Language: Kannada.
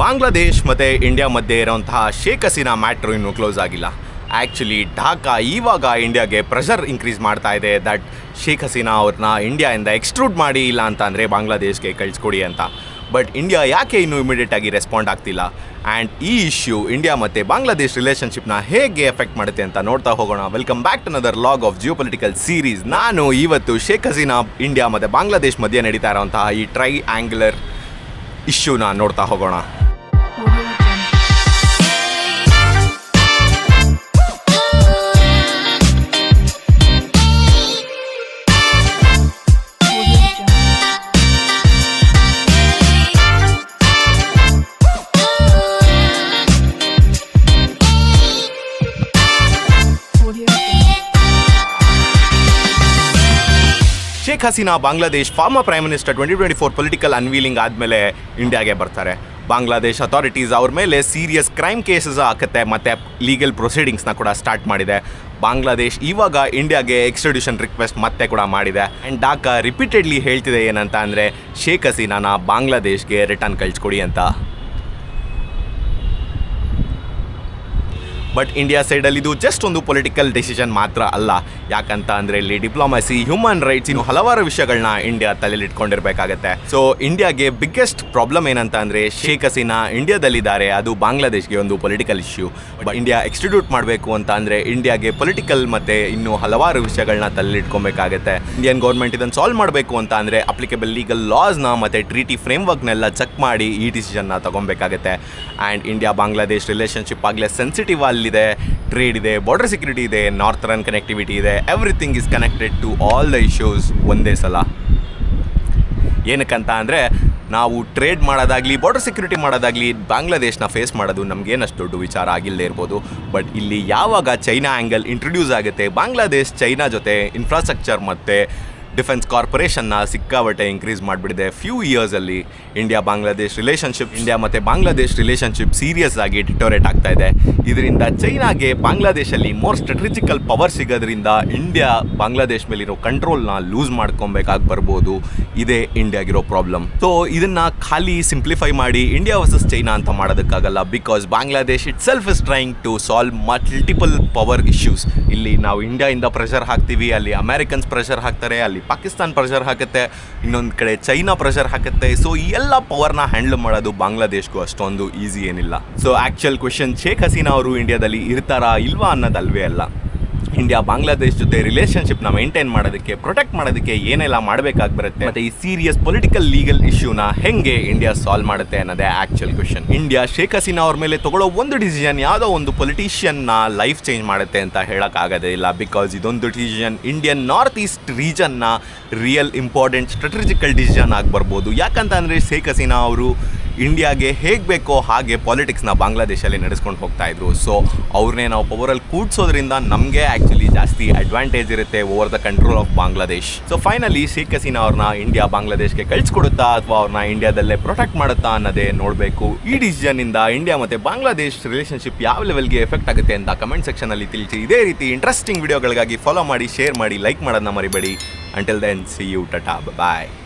ಬಾಂಗ್ಲಾದೇಶ್ ಮತ್ತು ಇಂಡಿಯಾ ಮಧ್ಯೆ ಇರೋಂತಹ ಶೇಖ್ ಹಸೀನಾ ಮ್ಯಾಟ್ರು ಇನ್ನೂ ಕ್ಲೋಸ್ ಆಗಿಲ್ಲ. ಆ್ಯಕ್ಚುಲಿ ಢಾಕಾ ಇವಾಗ ಇಂಡಿಯಾಗೆ ಪ್ರೆಷರ್ ಇನ್ಕ್ರೀಸ್ ಮಾಡ್ತಾ ಇದೆ ದಟ್ ಶೇಖ್ ಹಸೀನಾ ಅವ್ರನ್ನ ಇಂಡಿಯಾಯಿಂದ ಎಕ್ಸ್ಟ್ರೂಡ್ ಮಾಡಿ ಇಲ್ಲ ಅಂತ ಅಂದರೆ ಬಾಂಗ್ಲಾದೇಶ್ಗೆ ಕಳಿಸ್ಕೊಡಿ ಅಂತ. ಬಟ್ ಇಂಡಿಯಾ ಯಾಕೆ ಇನ್ನೂ ಇಮಿಡಿಯೇಟಾಗಿ ರೆಸ್ಪಾಂಡ್ ಆಗ್ತಿಲ್ಲ ಆ್ಯಂಡ್ ಈ ಇಶ್ಯೂ ಇಂಡಿಯಾ ಮತ್ತು ಬಾಂಗ್ಲಾದೇಶ್ ರಿಲೇಷನ್ಶಿಪ್ನ ಹೇಗೆ ಎಫೆಕ್ಟ್ ಮಾಡುತ್ತೆ ಅಂತ ನೋಡ್ತಾ ಹೋಗೋಣ. Welcome back to another log of geo political series. ನಾನು ಇವತ್ತು ಶೇಖ್ ಹಸೀನಾ ಇಂಡಿಯಾ ಮತ್ತು ಬಾಂಗ್ಲಾದೇಶ್ ಮಧ್ಯೆ ನಡೀತಾ ಇರೋಂತಹ ಈ ಟ್ರೈ ಆ್ಯಂಗ್ಯುಲರ್ ಇಶ್ಯೂನ ನೋಡ್ತಾ ಹೋಗೋಣ. Sheikh Hasina Bangladesh former prime minister 2024 political unveiling ಆದಮೇಲೆ ಇಂಡಿಯಾಗೆ ಬರ್ತಾರೆ. ಬಾಂಗ್ಲಾದೇಶ್ ಅಥಾರಿಟೀಸ್ ಅವ್ರ ಮೇಲೆ ಸೀರಿಯಸ್ ಕ್ರೈಮ್ ಕೇಸಸ್ ಹಾಕುತ್ತೆ ಮತ್ತು ಲೀಗಲ್ ಪ್ರೊಸೀಡಿಂಗ್ಸ್ನ ಕೂಡ ಸ್ಟಾರ್ಟ್ ಮಾಡಿದೆ. ಬಾಂಗ್ಲಾದೇಶ್ ಇವಾಗ ಇಂಡಿಯಾಗೆ ಎಕ್ಸ್ಟ್ರಡಿಷನ್ ರಿಕ್ವೆಸ್ಟ್ ಮತ್ತೆ ಕೂಡ ಮಾಡಿದೆ ಆ್ಯಂಡ್ ಢಾಕಾ ರಿಪೀಟೆಡ್ಲಿ ಹೇಳ್ತಿದೆ ಏನಂತ ಅಂದರೆ ಶೇಖ್ ಹಸೀನಾನ ಬಾಂಗ್ಲಾದೇಶ್ಗೆ ರಿಟರ್ನ್ ಕಳಿಸ್ಕೊಡಿ ಅಂತ. ಬಟ್ ಇಂಡಿಯಾ ಸೈಡಲ್ಲಿ ಇದು ಜಸ್ಟ್ ಒಂದು ಪೊಲಿಟಿಕಲ್ ಡಿಸಿಷನ್ ಮಾತ್ರ ಅಲ್ಲ. ಯಾಕಂತ ಅಂದರೆ ಇಲ್ಲಿ ಡಿಪ್ಲೊಮಸಿ, ಹ್ಯೂಮನ್ ರೈಟ್ಸ್, ಇನ್ನು ಹಲವಾರು ವಿಷಯಗಳನ್ನ ಇಂಡಿಯಾ ತಲೆಯಲ್ಲಿ ಇಟ್ಕೊಂಡಿರ್ಬೇಕಾಗತ್ತೆ. ಸೊ ಇಂಡಿಯಾಗೆ ಬಿಗ್ಗೆಸ್ಟ್ ಪ್ರಾಬ್ಲಮ್ ಏನಂತ ಅಂದರೆ ಶೇಖ್ ಹಸೀನಾ ಇಂಡಿಯಾದಲ್ಲಿದ್ದಾರೆ, ಅದು ಬಾಂಗ್ಲಾದೇಶ್ಗೆ ಒಂದು ಪೊಲಿಟಿಕಲ್ ಇಶ್ಯೂ. ಬಟ್ ಇಂಡಿಯಾ ಎಕ್ಸ್ಟ್ರಿಡ್ಯೂಟ್ ಮಾಡಬೇಕು ಅಂತ ಅಂದರೆ ಇಂಡಿಯಾಗೆ ಪೊಲಿಟಿಕಲ್ ಮತ್ತು ಇನ್ನೂ ಹಲವಾರು ವಿಷಯಗಳನ್ನ ತಲೆಯಲ್ಲಿ ಇಟ್ಕೊಬೇಕಾಗತ್ತೆ. ಇಂಡಿಯನ್ ಗೌರ್ಮೆಂಟ್ ಇದನ್ನು ಸಾಲ್ವ್ ಮಾಡಬೇಕು ಅಂತ ಅಂದರೆ ಅಪ್ಲಿಕೇಬಲ್ ಲೀಗಲ್ ಲಾಸ್ನ ಮತ್ತು ಟ್ರೀಟಿ ಫ್ರೇಮ್ವರ್ಕ್ನೆಲ್ಲ ಚೆಕ್ ಮಾಡಿ ಈ ಡಿಸಿಷನ್ನ ತೊಗೊಬೇಕಾಗತ್ತೆ. ಆ್ಯಂಡ್ ಇಂಡಿಯಾ ಬಾಂಗ್ಲಾದೇಶ್ ರಿಲೇಷನ್ಶಿಪ್ ಆಗಲೇ ಸೆನ್ಸಿಟಿವ್ ಇದೆ, ಟ್ರೇಡ್ ಇದೆ, ಬಾರ್ಡರ್ ಸೆಕ್ಯೂರಿಟಿ ಇದೆ, ನಾರ್ತರ್ನ್ ಕನೆಕ್ಟಿವಿಟಿ ಇದೆ, everything is connected to all the issues ಒಂದೇ ಸಲ. ಏನಕ್ಕಂತ ಅಂದರೆ ನಾವು ಟ್ರೇಡ್ ಮಾಡೋದಾಗಲಿ ಬಾರ್ಡರ್ ಸೆಕ್ಯೂರಿಟಿ ಮಾಡೋದಾಗಲಿ ಬಾಂಗ್ಲಾದೇಶ್ನ ಫೇಸ್ ಮಾಡೋದು ನಮಗೇನಷ್ಟು ದೊಡ್ಡ ವಿಚಾರ ಆಗಿಲ್ಲದೆ ಇರ್ಬೋದು. ಬಟ್ ಇಲ್ಲಿ ಯಾವಾಗ ಚೈನಾ ಆ್ಯಂಗಲ್ ಇಂಟ್ರೊಡ್ಯೂಸ್ ಆಗುತ್ತೆ, ಬಾಂಗ್ಲಾದೇಶ್ ಚೈನಾ ಜೊತೆ ಇನ್ಫ್ರಾಸ್ಟ್ರಕ್ಚರ್ ಮತ್ತು ಡಿಫೆನ್ಸ್ ಕಾರ್ಪೊರೇಷನ್ನ ಸಿಕ್ಕಾಬಟ್ಟೆ ಇನ್ಕ್ರೀಸ್ ಮಾಡಿಬಿಟ್ಟಿದೆ. ಫ್ಯೂ ಇಯರ್ಸಲ್ಲಿ ಇಂಡಿಯಾ ಮತ್ತು ಬಾಂಗ್ಲಾದೇಶ್ ರಿಲೇಷನ್ಶಿಪ್ ಸೀರಿಯಸ್ ಆಗಿ ಡಿಟೋರೇಟ್ ಆಗ್ತಾ ಇದೆ. ಇದರಿಂದ ಚೈನಾಗೆ ಬಾಂಗ್ಲಾದೇಶಲ್ಲಿ ಮೋರ್ ಸ್ಟ್ರಾಟಜಿಕಲ್ ಪವರ್ ಸಿಗೋದ್ರಿಂದ ಇಂಡಿಯಾ ಬಾಂಗ್ಲಾದೇಶ್ ಮೇಲಿರೋ ಕಂಟ್ರೋಲ್ನ ಲೂಸ್ ಮಾಡ್ಕೊಬೇಕಾಗಿ ಬರ್ಬೋದು. ಇದೇ ಇಂಡಿಯಾಗಿರೋ ಪ್ರಾಬ್ಲಮ್. ಸೊ ಇದನ್ನು ಖಾಲಿ ಸಿಂಪ್ಲಿಫೈ ಮಾಡಿ ಇಂಡಿಯಾ ವರ್ಸಸ್ ಚೈನಾ ಅಂತ ಮಾಡೋದಕ್ಕಾಗಲ್ಲ. Because Bangladesh itself is trying to solve multiple power issues. ಇಲ್ಲಿ ನಾವು ಇಂಡಿಯಾಯಿಂದ ಪ್ರೆಷರ್ ಹಾಕ್ತೀವಿ, ಅಲ್ಲಿ ಅಮೆರಿಕನ್ಸ್ ಪ್ರೆಷರ್ ಹಾಕ್ತಾರೆ, ಅಲ್ಲಿ ಪಾಕಿಸ್ತಾನ್ ಪ್ರೆಷರ್ ಹಾಕುತ್ತೆ, ಇನ್ನೊಂದು ಕಡೆ ಚೈನಾ ಪ್ರೆಷರ್ ಹಾಕುತ್ತೆ. ಸೊ ಈ ಎಲ್ಲ ಪವರ್ನ ಹ್ಯಾಂಡಲ್ ಮಾಡೋದು ಬಾಂಗ್ಲಾದೇಶ್ಗೂ ಅಷ್ಟೊಂದು ಈಸಿ ಏನಿಲ್ಲ. So actual question Sheikh Hasina ಅವರು ಇಂಡಿಯಾದಲ್ಲಿ ಇರ್ತಾರಾ ಇಲ್ವಾ ಅನ್ನೋದಲ್ವೇ ಅಲ್ಲ, ಇಂಡಿಯಾ ಬಾಂಗ್ಲಾದೇಶ್ ಜೊತೆ ರಿಲೇಷನ್ಶಿಪ್ನ ಮೇಂಟೈನ್ ಮಾಡೋದಕ್ಕೆ, ಪ್ರೊಟೆಕ್ಟ್ ಮಾಡೋದಕ್ಕೆ ಏನೆಲ್ಲ ಮಾಡಬೇಕಾಗಿ ಬರುತ್ತೆ ಮತ್ತು ಈ ಸೀರಿಯಸ್ ಪೊಲಿಟಿಕಲ್ ಲೀಗಲ್ ಇಶ್ಯೂನ ಹೆಂಗೆ ಇಂಡಿಯಾ ಸಾಲ್ವ್ ಮಾಡುತ್ತೆ ಅನ್ನೋದೇ actual question. India Sheikh Hasina ಅವ್ರ ಮೇಲೆ ತಗೊಳ್ಳೋ ಒಂದು ಡಿಸಿಷನ್ ಯಾವುದೋ ಒಂದು ಪೊಲಿಟಿಷಿಯನ್ನ ಲೈಫ್ ಚೇಂಜ್ ಮಾಡುತ್ತೆ ಅಂತ ಹೇಳೋಕ್ಕಾಗೋದೇ ಇಲ್ಲ. ಬಿಕಾಸ್ ಇದೊಂದು ಡಿಸಿಷನ್ ಇಂಡಿಯನ್ ನಾರ್ತ್ ಈಸ್ಟ್ ರೀಜನ್ನ ರಿಯಲ್ ಇಂಪಾರ್ಟೆಂಟ್ ಸ್ಟ್ರಾಟಜಿಕಲ್ ಡಿಸಿಷನ್ ಆಗಿ ಬರ್ಬೋದು. ಯಾಕಂತ ಅಂದರೆ ಶೇಖ್ ಹಸೀನಾ ಅವರು ಇಂಡಿಯಾಗೆ ಹೇಗೆ ಬೇಕೋ ಹಾಗೆ ಪಾಲಿಟಿಕ್ಸ್ನ ಬಾಂಗ್ಲಾದೇಶಲ್ಲಿ ನಡೆಸ್ಕೊಂಡು ಹೋಗ್ತಾ ಇದ್ರು. ಸೊ ಅವ್ರನ್ನೇ ನಾವು ಪವರಲ್ಲಿ ಕೂಡ್ಸೋದ್ರಿಂದ ನಮಗೆ ಆ್ಯಕ್ಚುಲಿ ಜಾಸ್ತಿ ಅಡ್ವಾಂಟೇಜ್ ಇರುತ್ತೆ over the control of Bangladesh. So finally Sheikh Hasina ಅವ್ರನ್ನ ಇಂಡಿಯಾ ಬಾಂಗ್ಲಾದೇಶ್ಗೆ ಕಳಿಸ್ಕೊಡುತ್ತಾ ಅಥವಾ ಅವ್ರನ್ನ ಇಂಡಿಯಾದಲ್ಲೇ ಪ್ರೊಟೆಕ್ಟ್ ಮಾಡುತ್ತಾ ಅನ್ನೋದೇ ನೋಡಬೇಕು. ಈ ಡಿಸಿಷನ್ನಿಂದ ಇಂಡಿಯಾ ಮತ್ತು ಬಾಂಗ್ಲಾದೇಶ್ ರಿಲೇಷನ್ಶಿಪ್ ಯಾವ ಲೆವೆಲ್ಗೆ ಎಫೆಕ್ಟ್ ಆಗುತ್ತೆ ಅಂತ ಕಮೆಂಟ್ ಸೆಕ್ಷನಲ್ಲಿ ತಿಳಿಸಿ. ಇದೇ ರೀತಿ ಇಂಟ್ರೆಸ್ಟಿಂಗ್ ವಿಡಿಯೋಗಳಿಗಾಗಿ ಫಾಲೋ ಮಾಡಿ, ಶೇರ್ ಮಾಡಿ, ಲೈಕ್ ಮಾಡೋದನ್ನ ಮರಿಬೇಡಿ. Until then, see you, tata, bye-bye.